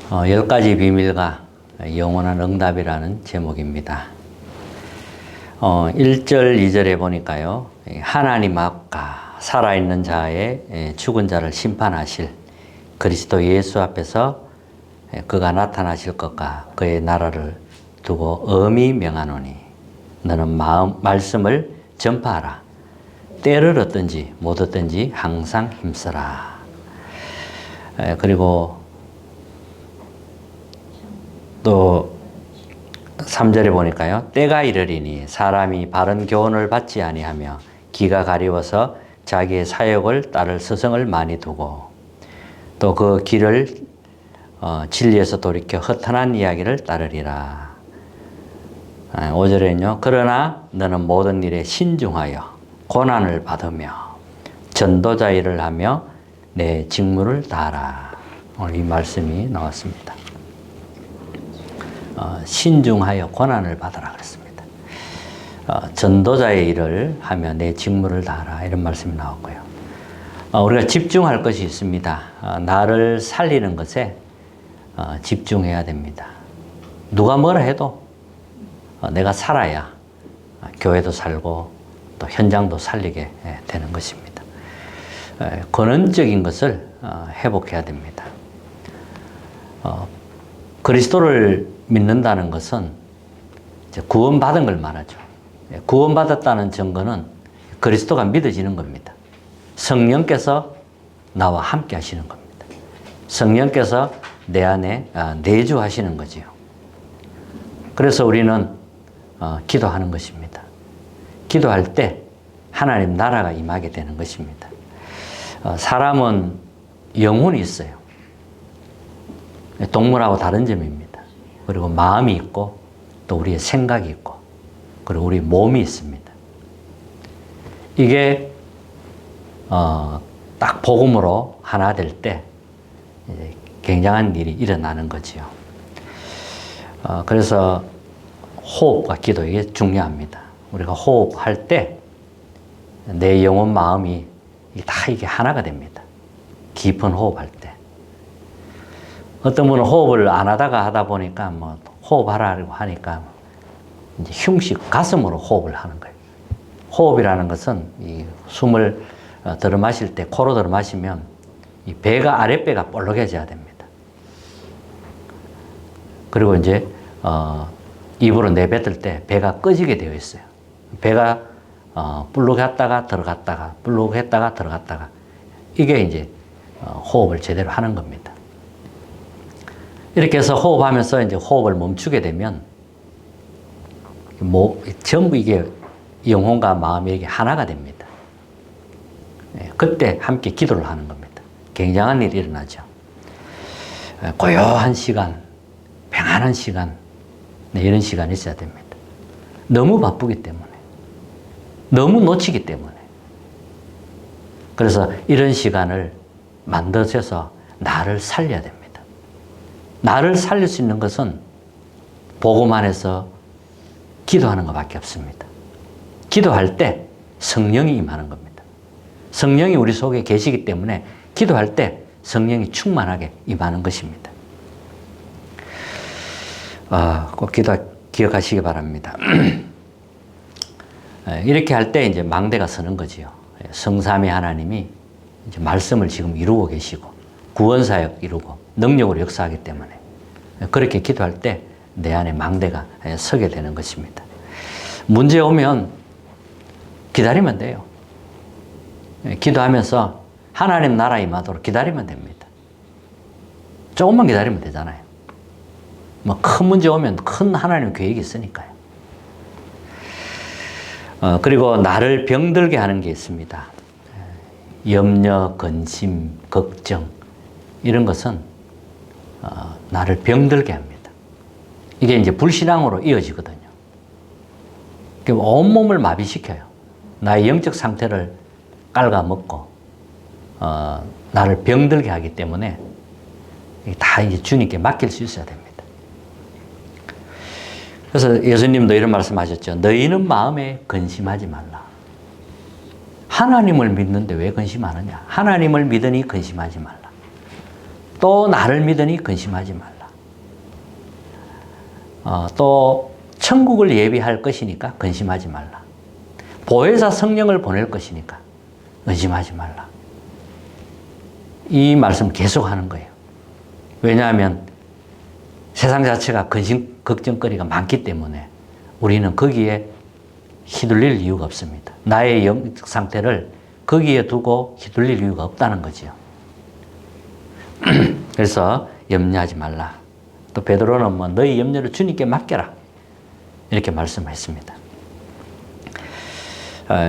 10가지 비밀과 영원한 응답이라는 제목입니다. 1절, 2절에 보니까요. 하나님 앞과 살아있는 자의 죽은 자를 심판하실 그리스도 예수 앞에서 그가 나타나실 것과 그의 나라를 두고 엄히 명하노니 너는 말씀을 전파하라. 때를 얻든지 못 얻든지 항상 힘써라. 그리고 또 3절에 보니까요. 때가 이르리니 사람이 바른 교훈을 받지 아니하며 기가 가리워서 자기의 사욕을 따를 스승을 많이 두고 또 그 길을 진리에서 돌이켜 허탄한 이야기를 따르리라. 5절에는요. 그러나 너는 모든 일에 신중하여 고난을 받으며 전도자 일을 하며 내 직무를 다하라. 오늘 이 말씀이 나왔습니다. 신중하여 고난을 받으라 그랬습니다. 전도자의 일을 하며 내 직무를 다하라 이런 말씀이 나왔고요. 우리가 집중할 것이 있습니다. 나를 살리는 것에 집중해야 됩니다. 누가 뭐라 해도 내가 살아야 교회도 살고 또 현장도 살리게 되는 것입니다. 근원적인 것을 회복해야 됩니다. 그리스도를 믿는다는 것은 구원받은 걸 말하죠. 구원받았다는 증거는 그리스도가 믿어지는 겁니다. 성령께서 나와 함께 하시는 겁니다. 성령께서 내 안에 내주하시는 거지요. 그래서 우리는 기도하는 것입니다. 기도할 때 하나님 나라가 임하게 되는 것입니다. 사람은 영혼이 있어요. 동물하고 다른 점입니다. 그리고 마음이 있고 또 우리의 생각이 있고 그리고 우리 몸이 있습니다. 이게 딱 복음으로 하나 될 때 굉장한 일이 일어나는 거지요. 그래서 호흡과 기도 이게 중요합니다. 우리가 호흡할 때 내 영혼 마음이 다 이게 하나가 됩니다. 깊은 호흡할 때. 어떤 분은 호흡을 안 하다 보니까 뭐 호흡하라고 하니까 이제 흉식 가슴으로 호흡을 하는 거예요. 호흡이라는 것은 이 숨을 들어 마실 때 코로 들어 마시면 이 배가 아랫배가 볼록해져야 됩니다. 그리고 이제 입으로 내뱉을 때 배가 꺼지게 되어 있어요. 배가 불룩했다가 들어갔다가 불룩했다가 들어갔다가 이게 이제 호흡을 제대로 하는 겁니다. 이렇게 해서 호흡하면서 이제 호흡을 멈추게 되면 전부 이게 영혼과 마음이 이게 하나가 됩니다. 그때 함께 기도를 하는 겁니다. 굉장한 일이 일어나죠. 고요한 시간, 평안한 시간, 이런 시간이 있어야 됩니다. 너무 바쁘기 때문에, 너무 놓치기 때문에. 그래서 이런 시간을 만들어서 나를 살려야 됩니다. 나를 살릴 수 있는 것은 복음 안에서 기도하는 것밖에 없습니다. 기도할 때 성령이 임하는 겁니다. 성령이 우리 속에 계시기 때문에 기도할 때 성령이 충만하게 임하는 것입니다. 꼭 기억하시기 바랍니다. 이렇게 할 때 이제 망대가 서는 거지요. 성삼위 하나님이 이제 말씀을 지금 이루고 계시고 구원사역 이루고 능력으로 역사하기 때문에 그렇게 기도할 때 내 안에 망대가 서게 되는 것입니다. 문제 오면 기다리면 돼요. 기도하면서 하나님 나라 임하도록 기다리면 됩니다. 조금만 기다리면 되잖아요. 뭐 큰 문제 오면 큰 하나님 계획이 있으니까요. 그리고 나를 병들게 하는 게 있습니다. 염려, 근심, 걱정 이런 것은 나를 병들게 합니다. 이게 이제 불신앙으로 이어지거든요. 온몸을 마비시켜요. 나의 영적 상태를 깔아먹고 나를 병들게 하기 때문에 다 이제 주님께 맡길 수 있어야 됩니다. 그래서 예수님도 이런 말씀하셨죠. 너희는 마음에 근심하지 말라. 하나님을 믿는데 왜 근심하느냐? 하나님을 믿으니 근심하지 말라. 또 나를 믿으니 근심하지 말라. 또 천국을 예비할 것이니까 근심하지 말라. 보혜사 성령을 보낼 것이니까 의심하지 말라. 이 말씀 계속 하는 거예요. 왜냐하면 세상 자체가 근심, 걱정거리가 많기 때문에 우리는 거기에 휘둘릴 이유가 없습니다. 나의 영적 상태를 거기에 두고 휘둘릴 이유가 없다는 거죠. 그래서 염려하지 말라. 또 베드로는 뭐 너희 염려를 주님께 맡겨라. 이렇게 말씀했습니다.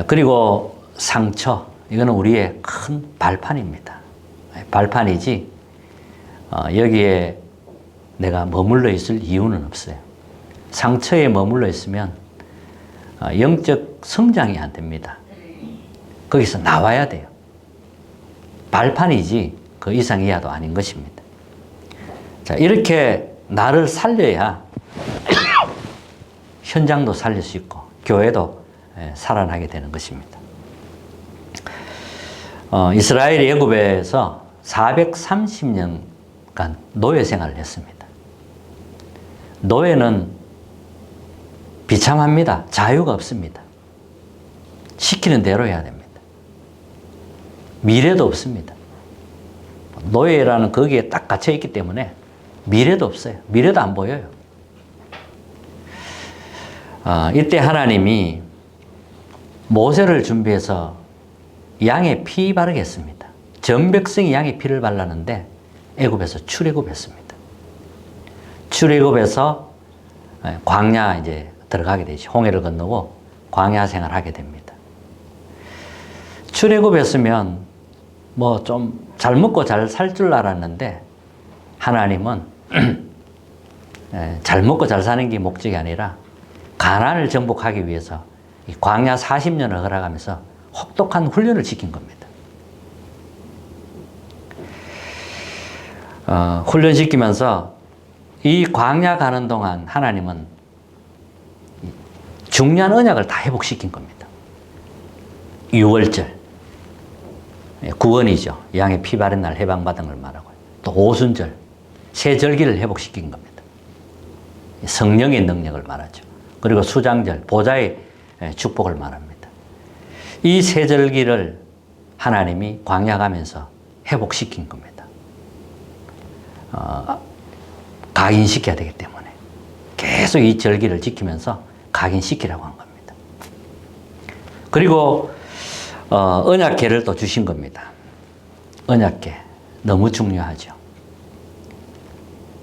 그리고 상처, 이거는 우리의 큰 발판입니다. 발판이지 여기에 내가 머물러 있을 이유는 없어요. 상처에 머물러 있으면 영적 성장이 안 됩니다. 거기서 나와야 돼요. 발판이지 그 이상 이하도 아닌 것입니다. 자, 이렇게 나를 살려야 현장도 살릴 수 있고 교회도 살아나게 되는 것입니다. 이스라엘이 애굽에서 430년간 노예 생활을 했습니다. 노예는 비참합니다. 자유가 없습니다. 시키는 대로 해야 됩니다. 미래도 없습니다. 노예라는 거기에 딱 갇혀 있기 때문에 미래도 없어요. 미래도 안 보여요. 이때 하나님이 모세를 준비해서 양의 피 바르게 했습니다. 전 백성이 양의 피를 발랐는데 애굽에서 출애굽했습니다. 출애굽해서 광야 이제 들어가게 되죠. 홍해를 건너고 광야 생활하게 됩니다. 출애굽했으면 뭐 좀 잘 먹고 잘 살 줄 알았는데 하나님은 잘 먹고 잘 사는 게 목적이 아니라 가나안을 정복하기 위해서 광야 40년을 걸어가면서 혹독한 훈련을 시킨 겁니다. 훈련시키면서 이 광야 가는 동안 하나님은 중요한 언약을 다 회복시킨 겁니다. 유월절, 구원이죠. 양의 피 바른 날 해방받은 걸 말하고, 또 오순절, 세 절기를 회복시킨 겁니다. 성령의 능력을 말하죠. 그리고 수장절, 보좌의 축복을 말합니다. 이 세 절기를 하나님이 광야 가면서 회복시킨 겁니다. 각인시켜야 되기 때문에 계속 이 절기를 지키면서 각인시키라고 한 겁니다. 그리고 언약궤를 또 주신 겁니다. 언약궤 너무 중요하죠.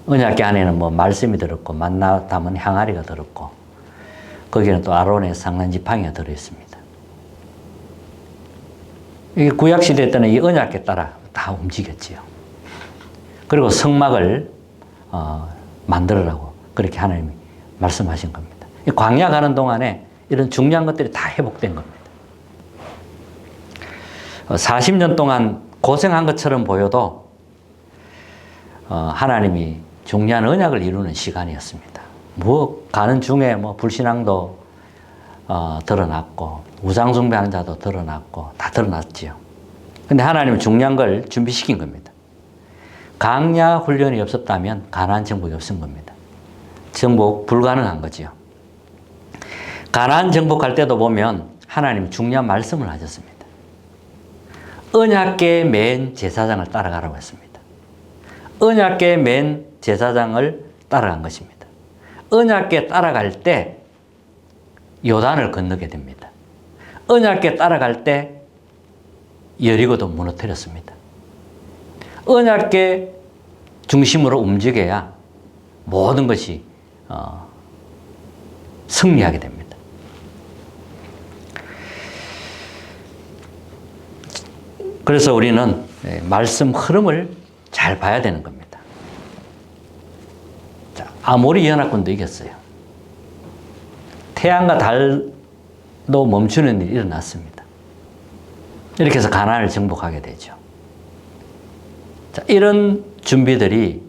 언약궤 안에는 뭐 말씀이 들었고 만나 담은 항아리가 들었고 거기는 또 아론의 상란지팡이가 들어있습니다. 이 구약시대 때는 이 언약궤 따라 다 움직였지요. 그리고 성막을 만들으라고 그렇게 하나님이 말씀하신 겁니다. 이 광야 가는 동안에 이런 중요한 것들이 다 회복된 겁니다. 40년 동안 고생한 것처럼 보여도 하나님이 중요한 언약을 이루는 시간이었습니다. 뭐 가는 중에 뭐 불신앙도 드러났고 우상숭배하는 자도 드러났고 다 드러났지요. 근데 하나님은 중요한 걸 준비시킨 겁니다. 광야 훈련이 없었다면 가나안 정복이 없은 겁니다. 정복 불가능한 거지요. 가나안 정복할 때도 보면 하나님 중요한 말씀을 하셨습니다. 언약궤 맨 제사장을 따라가라고 했습니다. 언약궤 맨 제사장을 따라간 것입니다. 언약궤 따라갈 때 요단을 건너게 됩니다. 언약궤 따라갈 때 여리고도 무너뜨렸습니다. 언약궤 중심으로 움직여야 모든 것이 승리하게 됩니다. 그래서 우리는 말씀 흐름을 잘 봐야 되는 겁니다. 자, 아모리 연합군도 이겼어요. 태양과 달도 멈추는 일이 일어났습니다. 이렇게 해서 가나안을 정복하게 되죠. 자, 이런 준비들이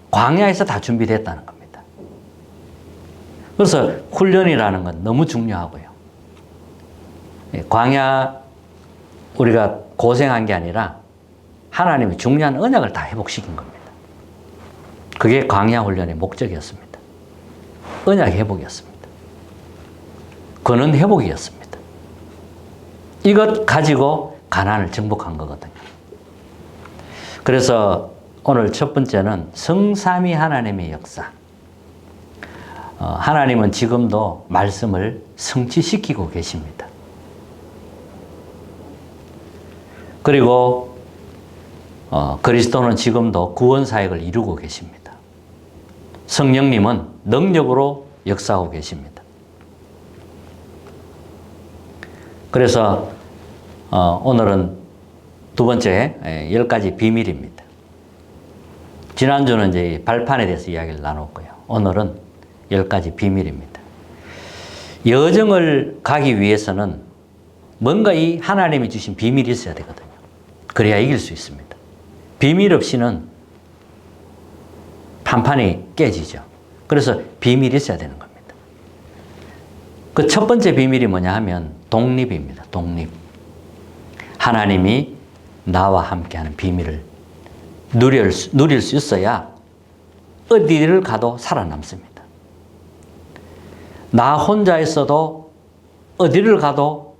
광야에서 다 준비됐다는 겁니다. 그래서 훈련이라는 건 너무 중요하고요. 광야 우리가 고생한 게 아니라 하나님이 중요한 언약을 다 회복시킨 겁니다. 그게 광야 훈련의 목적이었습니다. 언약 회복이었습니다. 권한 회복이었습니다. 이것 가지고 가나안을 정복한 거거든요. 그래서 오늘 첫 번째는 성삼위 하나님의 역사. 하나님은 지금도 말씀을 성취시키고 계십니다. 그리고 그리스도는 지금도 구원 사역을 이루고 계십니다. 성령님은 능력으로 역사하고 계십니다. 그래서 오늘은 두 번째 10가지 비밀입니다. 지난주는 이제 발판에 대해서 이야기를 나눴고요. 오늘은 10가지 비밀입니다. 여정을 가기 위해서는 뭔가 이 하나님이 주신 비밀이 있어야 되거든요. 그래야 이길 수 있습니다. 비밀 없이는 판판이 깨지죠. 그래서 비밀이 있어야 되는 겁니다. 그 첫 번째 비밀이 뭐냐 하면 독립입니다. 독립. 하나님이 나와 함께하는 비밀을 누릴 수 있어야 어디를 가도 살아남습니다. 나 혼자 있어도 어디를 가도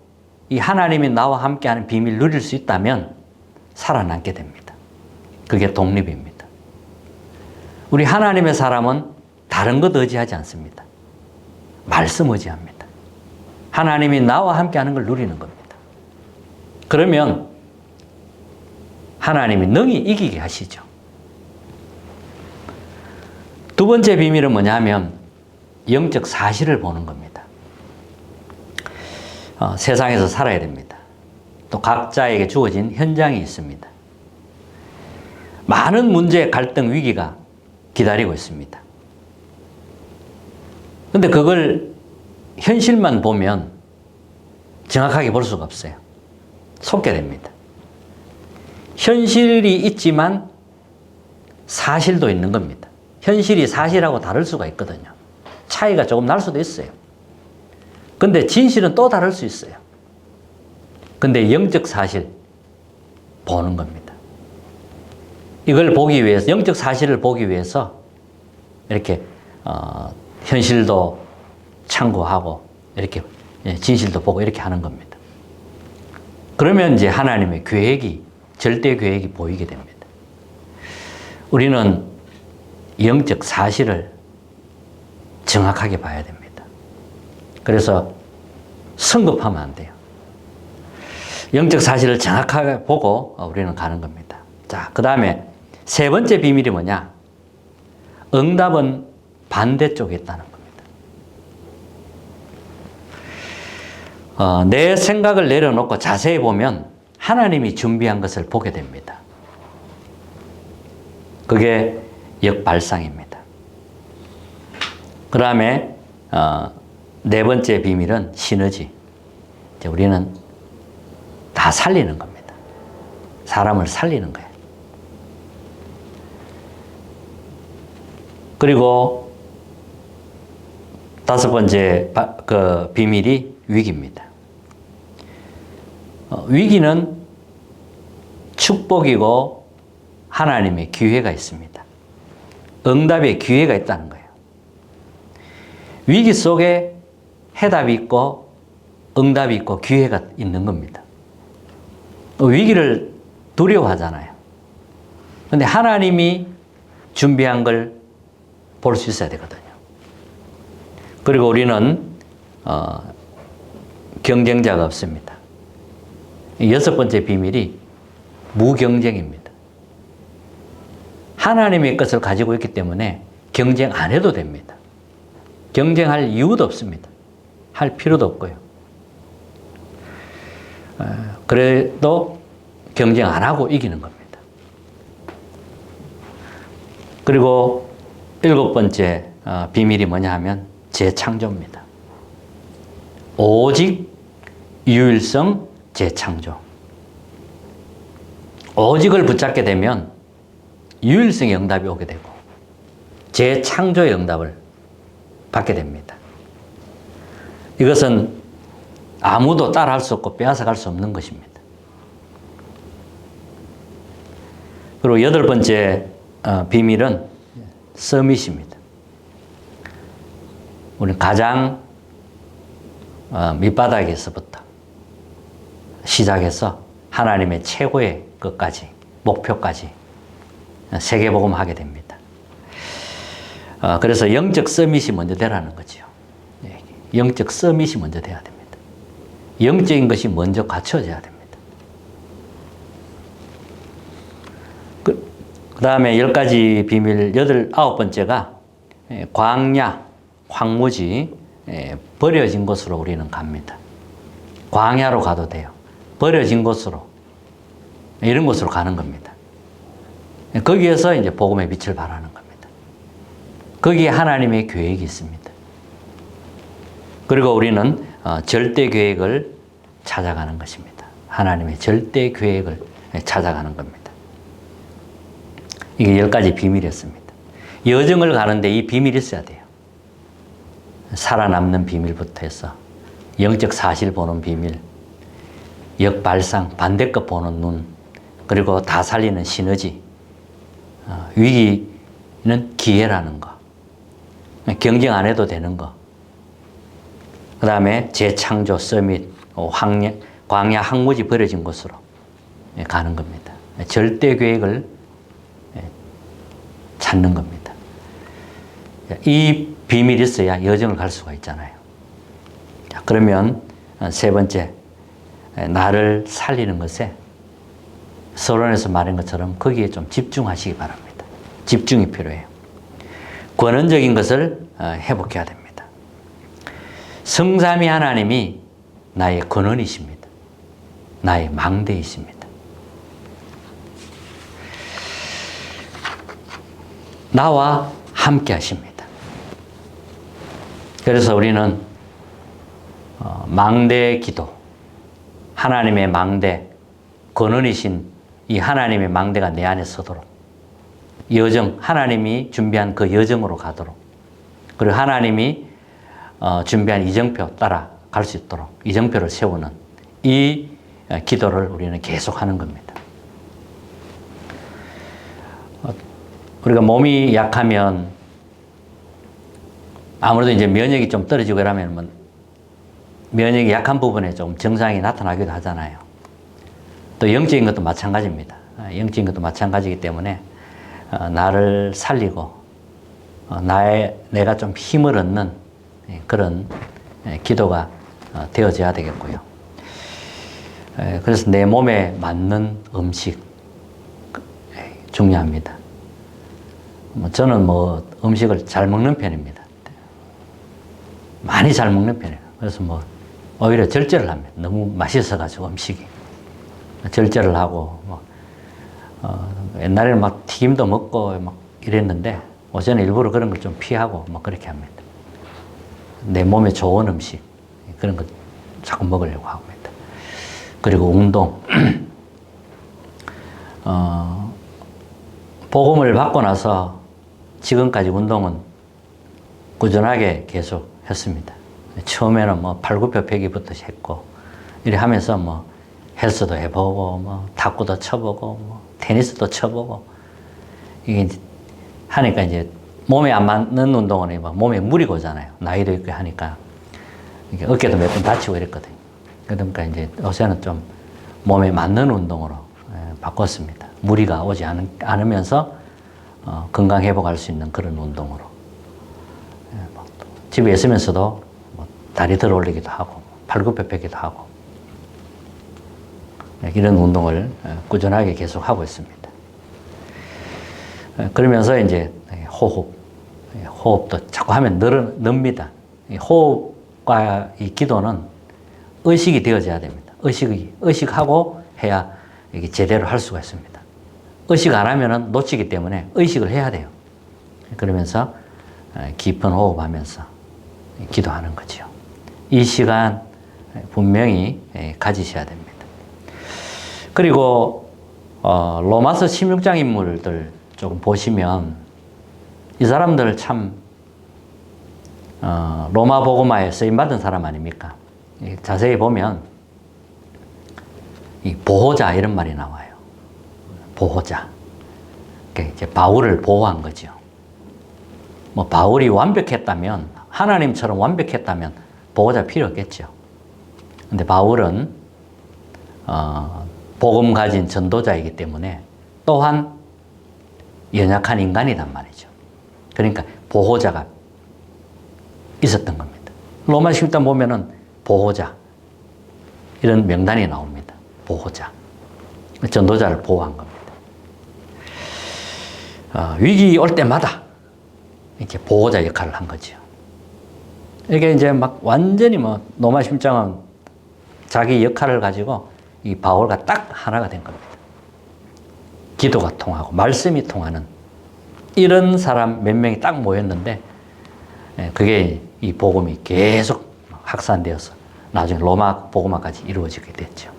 이 하나님이 나와 함께하는 비밀을 누릴 수 있다면 살아남게 됩니다. 그게 독립입니다. 우리 하나님의 사람은 다른 것 의지하지 않습니다. 말씀 의지합니다. 하나님이 나와 함께하는 걸 누리는 겁니다. 그러면 하나님이 능히 이기게 하시죠. 두 번째 비밀은 뭐냐 하면 영적 사실을 보는 겁니다. 세상에서 살아야 됩니다. 또 각자에게 주어진 현장이 있습니다. 많은 문제, 갈등, 위기가 기다리고 있습니다. 근데 그걸 현실만 보면 정확하게 볼 수가 없어요. 속게 됩니다. 현실이 있지만 사실도 있는 겁니다. 현실이 사실하고 다를 수가 있거든요. 차이가 조금 날 수도 있어요. 근데 진실은 또 다를 수 있어요. 근데 영적 사실 보는 겁니다. 이걸 보기 위해서, 영적 사실을 보기 위해서 이렇게 현실도 참고하고 이렇게 진실도 보고 이렇게 하는 겁니다. 그러면 이제 하나님의 계획이, 절대 계획이 보이게 됩니다. 우리는 영적 사실을 정확하게 봐야 됩니다. 그래서 성급하면 안 돼요. 영적 사실을 정확하게 보고 우리는 가는 겁니다. 자, 그 다음에 세 번째 비밀이 뭐냐? 응답은 반대쪽에 있다는 겁니다. 내 생각을 내려놓고 자세히 보면 하나님이 준비한 것을 보게 됩니다. 그게 역발상입니다. 그 다음에 네 번째 비밀은 시너지. 이제 우리는 다 살리는 겁니다. 사람을 살리는 거예요. 그리고 다섯 번째 그 비밀이 위기입니다. 위기는 축복이고 하나님의 기회가 있습니다. 응답의 기회가 있다는 거예요. 위기 속에 해답이 있고 응답이 있고 기회가 있는 겁니다. 위기를 두려워하잖아요. 그런데 하나님이 준비한 걸 볼 수 있어야 되거든요. 그리고 우리는 경쟁자가 없습니다. 여섯 번째 비밀이 무경쟁입니다. 하나님의 것을 가지고 있기 때문에 경쟁 안 해도 됩니다. 경쟁할 이유도 없습니다. 할 필요도 없고요. 그래도 경쟁 안 하고 이기는 겁니다. 그리고 일곱 번째 비밀이 뭐냐 하면 재창조입니다. 오직 유일성 재창조. 오직을 붙잡게 되면 유일성의 응답이 오게 되고 재창조의 응답을 받게 됩니다. 이것은 아무도 따라할 수 없고 빼앗아갈 수 없는 것입니다. 그리고 여덟 번째 비밀은 서밋입니다. 우리는 가장 밑바닥에서부터 시작해서 하나님의 최고의 끝까지, 목표까지 세계복음하게 됩니다. 그래서 영적 서밋이 먼저 되라는 거죠. 영적 서밋이 먼저 돼야 됩니다. 영적인 것이 먼저 갖춰져야 됩니다. 그 다음에 10가지 비밀, 9번째가 광야, 황무지, 버려진 곳으로 우리는 갑니다. 광야로 가도 돼요. 버려진 곳으로, 이런 곳으로 가는 겁니다. 거기에서 이제 복음의 빛을 발하는 겁니다. 거기에 하나님의 계획이 있습니다. 그리고 우리는 절대 계획을 찾아가는 것입니다. 하나님의 절대 계획을 찾아가는 겁니다. 이게 10가지 비밀이었습니다. 여정을 가는데 이 비밀이 있어야 돼요. 살아남는 비밀부터 해서 영적 사실 보는 비밀, 역발상, 반대급 보는 눈, 그리고 다 살리는 시너지, 위기는 기회라는 거, 경쟁 안 해도 되는 거, 그 다음에 재창조, 서밋, 광야, 항무지 버려진 곳으로 가는 겁니다. 절대 계획을 찾는 겁니다. 이 비밀이 있어야 여정을 갈 수가 있잖아요. 자, 그러면 세 번째, 나를 살리는 것에 서론에서 말한 것처럼 거기에 좀 집중하시기 바랍니다. 집중이 필요해요. 권원적인 것을 회복해야 됩니다. 성삼위 하나님이 나의 권원이십니다. 나의 망대이십니다. 나와 함께 하십니다. 그래서 우리는 망대 기도, 하나님의 망대, 권원이신 이 하나님의 망대가 내 안에 서도록, 여정, 하나님이 준비한 그 여정으로 가도록, 그리고 하나님이 준비한 이정표 따라 갈 수 있도록 이정표를 세우는 이 기도를 우리는 계속 하는 겁니다. 우리가 몸이 약하면 아무래도 이제 면역이 좀 떨어지고 이러면 면역이 약한 부분에 좀 증상이 나타나기도 하잖아요. 또 영적인 것도 마찬가지입니다. 영적인 것도 마찬가지이기 때문에 나를 살리고 내가 좀 힘을 얻는 그런 기도가 되어져야 되겠고요. 그래서 내 몸에 맞는 음식 중요합니다. 저는 음식을 잘 먹는 편입니다. 많이 잘 먹는 편이에요. 그래서 오히려 절제를 합니다. 너무 맛있어가지고 음식이. 절제를 하고, 옛날에는 막 튀김도 먹고 막 이랬는데, 저는 일부러 그런 걸 좀 피하고 막 그렇게 합니다. 내 몸에 좋은 음식, 그런 거 자꾸 먹으려고 합니다. 그리고 운동. 복음을 받고 나서 지금까지 운동은 꾸준하게 계속 했습니다. 처음에는 팔굽혀펴기부터 했고, 이래 하면서 헬스도 해보고, 탁구도 쳐보고, 테니스도 쳐보고, 이게 하니까 이제 몸에 안 맞는 운동은 몸에 무리가 오잖아요. 나이도 있고 하니까. 어깨도 몇 번 다치고 이랬거든요. 그러니까 이제 요새는 좀 몸에 맞는 운동으로 바꿨습니다. 무리가 오지 않으면서 건강 회복할 수 있는 그런 운동으로. 집에 있으면서도 다리 들어 올리기도 하고, 팔굽혀펴기도 하고, 이런 운동을 꾸준하게 계속 하고 있습니다. 그러면서 이제 호흡도 자꾸 하면 늡니다. 호흡과 이 기도는 의식이 되어져야 됩니다. 의식하고 해야 이게 제대로 할 수가 있습니다. 의식 안 하면은 놓치기 때문에 의식을 해야 돼요. 그러면서 깊은 호흡하면서 기도하는 거죠. 이 시간 분명히 가지셔야 됩니다. 그리고 로마서 16장 인물들 조금 보시면 이 사람들 참 로마 복음화에 쓰임받은 사람 아닙니까? 자세히 보면 이 보호자 이런 말이 나와요. 보호자. 이제 바울을 보호한 거죠. 바울이 완벽했다면 하나님처럼 완벽했다면 보호자 필요 없겠죠. 근데 바울은 복음 가진 전도자이기 때문에 또한 연약한 인간이란 말이죠. 그러니까 보호자가 있었던 겁니다. 로마 11장 보면은 보호자 이런 명단이 나옵니다. 보호자. 전도자를 보호한 겁니다. 위기 올 때마다 이렇게 보호자 역할을 한 거죠. 이게 이제 막 완전히 로마 11장은 자기 역할을 가지고 이 바울과 딱 하나가 된 겁니다. 기도가 통하고 말씀이 통하는 이런 사람 몇 명이 딱 모였는데 그게 이 복음이 계속 확산되어서 나중에 로마 복음화까지 이루어지게 됐죠.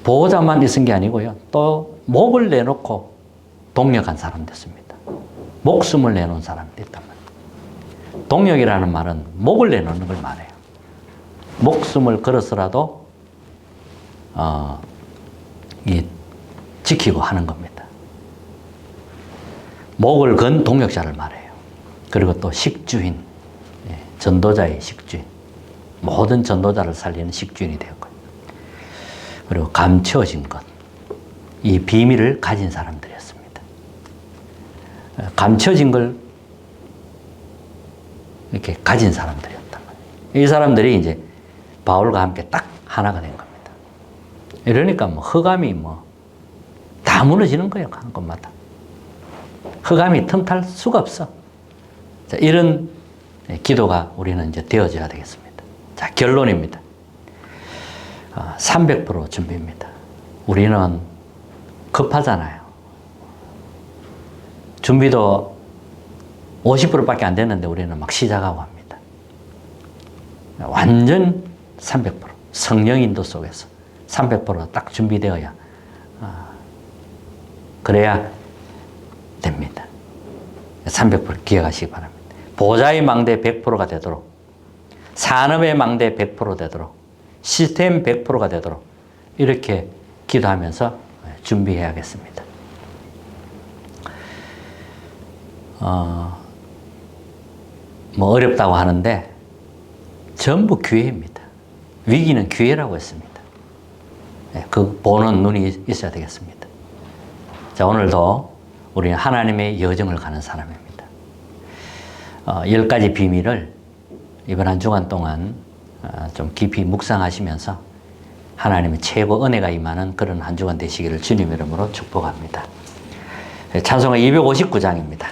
보호자만 있은 게 아니고요. 또 목을 내놓고 동력한 사람 됐습니다. 목숨을 내놓은 사람이 됐단 말이에요. 동력이라는 말은 목을 내놓는 걸 말해요. 목숨을 걸어서라도 지키고 하는 겁니다. 목을 건 동력자를 말해요. 그리고 또 식주인, 전도자의 식주인. 모든 전도자를 살리는 식주인이 되었고요. 그리고 감춰진 것. 이 비밀을 가진 사람들이었습니다. 감춰진 걸 이렇게 가진 사람들이었단 말이에요. 이 사람들이 이제 바울과 함께 딱 하나가 된 겁니다. 이러니까 흑암이 다 무너지는 거예요. 하는 것마다. 흑암이 틈탈 수가 없어. 자, 이런 기도가 우리는 이제 되어져야 되겠습니다. 자, 결론입니다. 300% 준비입니다. 우리는 급하잖아요. 준비도 50%밖에 안 됐는데 우리는 막 시작하고 합니다. 완전 300%. 성령 인도 속에서 300%딱 준비되어야 그래야 됩니다. 300% 기억하시기 바랍니다. 보좌의 망대 100%가 되도록, 산업의 망대 100% 되도록, 시스템 100%가 되도록 이렇게 기도하면서 준비해야겠습니다. 어렵다고 하는데 전부 기회입니다. 위기는 기회라고 했습니다. 그 보는 눈이 있어야 되겠습니다. 자, 오늘도 우리는 하나님의 여정을 가는 사람입니다. 10가지 비밀을 이번 한 주간 동안 좀 깊이 묵상하시면서 하나님의 최고 은혜가 임하는 그런 한 주간 되시기를 주님 이름으로 축복합니다. 찬송가 259장입니다.